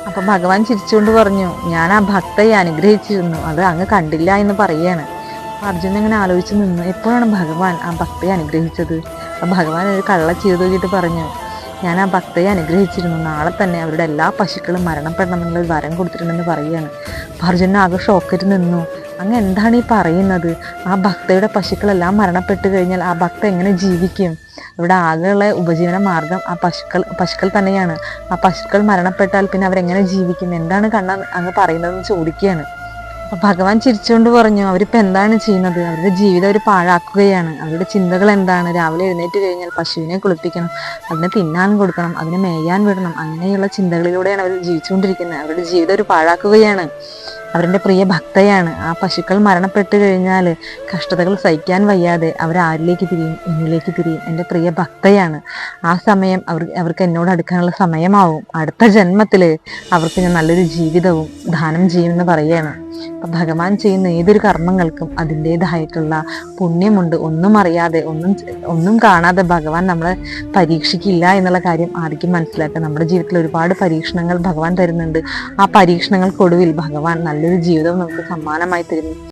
അപ്പൊ ഭഗവാൻ ചിരിച്ചുകൊണ്ട് പറഞ്ഞു, ഞാൻ ആ ഭക്തയെ അനുഗ്രഹിച്ചിരുന്നു, അത് അങ്ങ് കണ്ടില്ല എന്ന് പറയാണ്. അർജുനൻ ഇങ്ങനെ ആലോചിച്ച് നിന്നു, എപ്പോഴാണ് ഭഗവാൻ ആ ഭക്തയെ അനുഗ്രഹിച്ചത്? ഭഗവാൻ ഒരു കള്ള ചെയ്ത് നോക്കിയിട്ട് പറഞ്ഞു, ഞാൻ ആ ഭക്തയെ അനുഗ്രഹിച്ചിരുന്നു, നാളെ തന്നെ അവരുടെ എല്ലാ പശുക്കളും മരണപ്പെടണമെന്നുള്ള വരം കൊടുത്തിട്ടുണ്ടെന്ന് പറയുകയാണ്. അർജുനൻ ആകെ ഷോക്കിട്ട് നിന്നു. അങ്ങ് എന്താണ് ഈ പറയുന്നത്? ആ ഭക്തയുടെ പശുക്കളെല്ലാം മരണപ്പെട്ട് കഴിഞ്ഞാൽ ആ ഭക്ത എങ്ങനെ ജീവിക്കും? ഇവിടെ ആകെയുള്ള ഉപജീവന മാർഗം ആ പശുക്കൾ തന്നെയാണ്. ആ പശുക്കൾ മരണപ്പെട്ടാൽ പിന്നെ അവരെങ്ങനെ ജീവിക്കും? എന്താണ് കണ്ണ അങ്ങ് പറയുന്നതെന്ന് ചോദിക്കുകയാണ്. അപ്പൊ ഭഗവാൻ ചിരിച്ചുകൊണ്ട് പറഞ്ഞു, അവരിപ്പോ എന്താണ് ചെയ്യുന്നത്? അവരുടെ ജീവിതം അവർ പാഴാക്കുകയാണ്. അവരുടെ ചിന്തകൾ എന്താണ്? രാവിലെ എഴുന്നേറ്റ് കഴിഞ്ഞാൽ പശുവിനെ കുളിപ്പിക്കണം, അതിനെ തിന്നാൻ കൊടുക്കണം, അതിനെ മേയാൻ വിടണം, അങ്ങനെയുള്ള ചിന്തകളിലൂടെയാണ് അവർ ജീവിച്ചുകൊണ്ടിരിക്കുന്നത്. അവരുടെ ജീവിതം ഒരു പാഴാക്കുകയാണ്. അവരുടെ പ്രിയ ഭക്തയാണ്. ആ പശുക്കൾ മരണപ്പെട്ട് കഴിഞ്ഞാൽ കഷ്ടതകൾ സഹിക്കാൻ വയ്യാതെ അവർ ആരിലേക്ക് തിരിയും? എന്നിലേക്ക് തിരിയും. എൻ്റെ പ്രിയ ഭക്തയാണ്. ആ സമയം അവർക്ക് എന്നോട് അടുക്കാനുള്ള സമയമാവും. അടുത്ത ജന്മത്തില് അവർക്ക് ഞാൻ നല്ലൊരു ജീവിതവും ദാനം ചെയ്യുമെന്ന് പറയുകയാണ്. അപ്പൊ ഭഗവാൻ ചെയ്യുന്ന ഏതൊരു കർമ്മങ്ങൾക്കും അതിൻ്റെതായിട്ടുള്ള പുണ്യമുണ്ട്. ഒന്നും അറിയാതെ ഒന്നും കാണാതെ ഭഗവാൻ നമ്മളെ പരീക്ഷിക്കില്ല എന്നുള്ള കാര്യം ആദ്യം മനസ്സിലാക്കുക. നമ്മുടെ ജീവിതത്തിൽ ഒരുപാട് പരീക്ഷണങ്ങൾ ഭഗവാൻ തരുന്നുണ്ട്. ആ പരീക്ഷണങ്ങൾക്കൊടുവിൽ ഭഗവാൻ നല്ലൊരു ജീവിതവും നമുക്ക് സമ്മാനമായി തരുന്നു.